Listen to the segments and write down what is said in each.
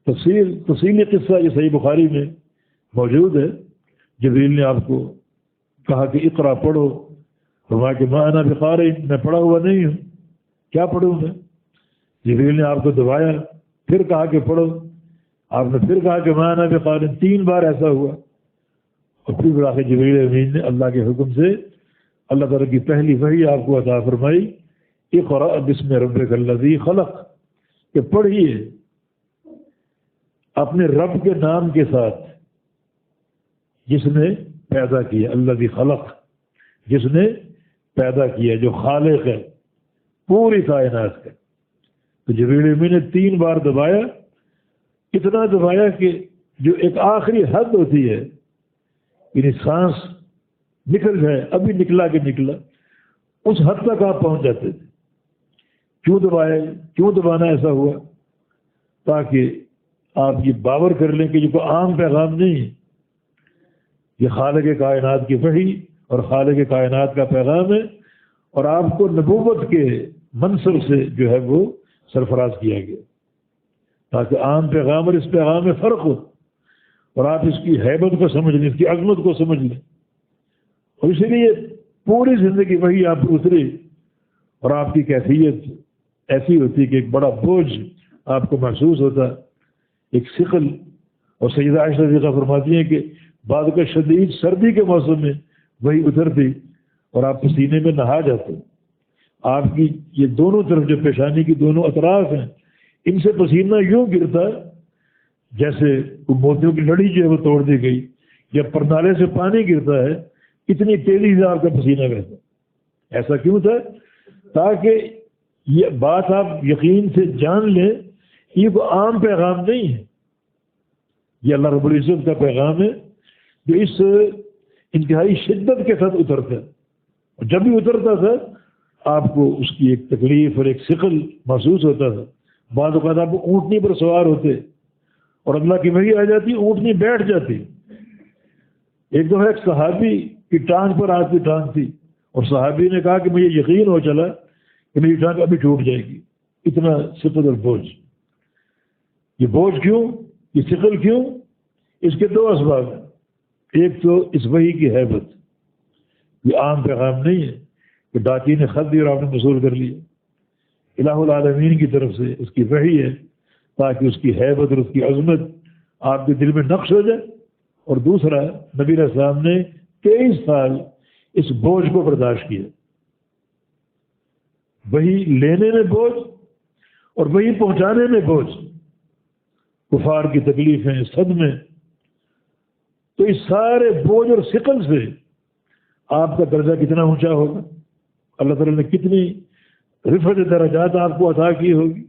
تفصیلی قصہ یہ صحیح بخاری میں موجود ہے. جبریل نے آپ کو کہا کہ اقرا پڑھو، فرمایا کہ ما انا بقارئ، میں پڑھا ہوا نہیں ہوں، کیا پڑھوں میں. جبریل نے آپ کو دبایا، پھر کہا کہ پڑھو، آپ نے پھر کہا کہ ما انا بقارئ، 3 بار ایسا ہوا. اور پھر آخر جبریل امین نے اللہ کے حکم سے اللہ تعالیٰ کی پہلی وحی آپ کو عطا فرمائی، اقرأ بسم ربک الذی خلق، کہ پڑھیے اپنے رب کے نام کے ساتھ جس نے پیدا کیا. الذی خلق، جس نے پیدا کیا، جو خالق ہے پوری کائنات کا. تو جبریل امین نے 3 بار دبایا، اتنا دبایا کہ جو ایک آخری حد ہوتی ہے، یعنی سانس نکل جائے، ابھی نکلا کہ نکلا، اس حد تک آپ پہنچ جاتے تھے. کیوں دبایا، کیوں دبانا ایسا ہوا؟ تاکہ آپ یہ باور کر لیں کہ یہ کوئی عام پیغام نہیں ہے، یہ خالق کائنات کی وحی اور خالق کائنات کا پیغام ہے، اور آپ کو نبوت کے منصب سے جو ہے وہ سرفراز کیا گیا، تاکہ عام پیغام اور اس پیغام میں فرق ہو، اور آپ اس کی ہیبت کو سمجھ لیں، اس کی عظمت کو سمجھ لیں. اور اسی لیے پوری زندگی وہی آپ پر اتری، اور آپ کی کیفیت ایسی ہوتی کہ ایک بڑا بوجھ آپ کو محسوس ہوتا، ایک ثقل. اور سیدہ عائشہ رضی اللہ فرماتی ہیں کہ بعد کا شدید سردی کے موسم میں وہی اترتی اور آپ پسینے میں نہا جاتے. آپ کی یہ دونوں طرف جو پیشانی کی دونوں اطراف ہیں، ان سے پسینہ یوں گرتا جیسے موتیوں کی لڑی جو ہے وہ توڑ دی گئی، یا پرنالے سے پانی گرتا ہے، اتنی تیزی سے آپ کا پسینہ بہتا. ایسا کیوں تھا؟ تاکہ یہ بات آپ یقین سے جان لیں، یہ کوئی عام پیغام نہیں ہے، یہ اللہ رب العزت کا پیغام ہے جو اس انتہائی شدت کے ساتھ اترتا ہے. اور جب بھی اترتا تھا آپ کو اس کی ایک تکلیف اور ایک ثقل محسوس ہوتا تھا. بعض اوقات آپ اونٹنی پر سوار ہوتے اور اللہ کی وحی آ جاتی، اونٹنی بیٹھ جاتی. ایک دفعہ ایک صحابی کی ٹانگ پر آپ کی ٹانگ تھی، اور صحابی نے کہا کہ مجھے یقین ہو چلا کہ میری ٹانگ ابھی ٹوٹ جائے گی، اتنا ثقل اور بوجھ. یہ بوجھ کیوں، یہ ثقل کیوں؟ اس کے 2 اسباب ہیں. ایک تو اس وحی کی ہیبت، یہ عام پیغام نہیں ہے کہ ڈاکی نے خط دیا اور آپ نے وصول کر لیا. الہ العالمین کی طرف سے اس کی وحی ہے تاکہ اس کی ہیبت اور اس کی عظمت آپ کے دل میں نقش ہو جائے. اور دوسرا، نبی علیہ السلام نے 23 سال اس بوجھ کو برداشت کیا، وہی لینے میں بوجھ اور وہی پہنچانے میں بوجھ، کفار کی تکلیفیں، صدمے. تو اس سارے بوجھ اور ثقل سے آپ کا درجہ کتنا اونچا ہوگا، اللہ تعالیٰ نے کتنی رفعت درجات آپ کو عطا کی ہوگی.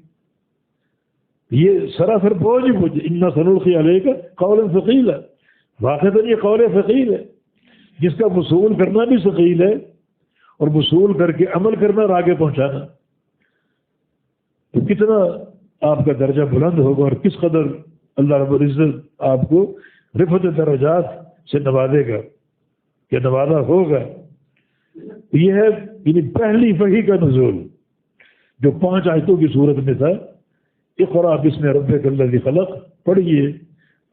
یہ سراسر بوجھ ہی بوجھ. انا سنلقی علیک قولا ثقیلا، واقعتاً یہ قول ثقیل ہے جس کا وصول کرنا بھی ثقیل ہے، اور وصول کر کے عمل کرنا اور آگے پہنچانا. تو کتنا آپ کا درجہ بلند ہوگا، اور کس قدر اللہ رب العزت آپ کو رفعت درجات سے نوازے گا کہ نوازا ہوگا. یہ ہے یعنی پہلی وحی کا نزول جو 5 آیتوں کی صورت میں تھا. اقرأ بسم ربک الذی خلق، پڑھیے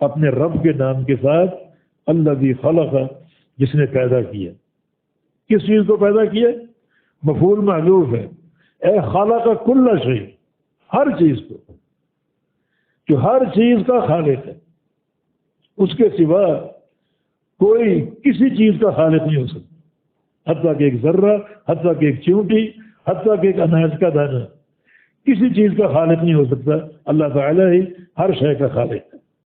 اپنے رب کے نام کے ساتھ، الذی خلق، جس نے پیدا کیا. کس چیز کو پیدا کیا؟ مفعول محذوف ہے. اے خلق کل شیء، ہر چیز کو، جو ہر چیز کا خالق ہے، اس کے سوا کوئی کسی چیز کا خالق نہیں ہو سکتا. حتیٰ کہ ایک ذرہ، حتیٰ کہ ایک چیونٹی، حتیٰ کہ ایک اناج کا دانہ، کسی چیز کا خالق نہیں ہو سکتا. اللہ تعالیٰ ہی ہر شے کا خالق ہے.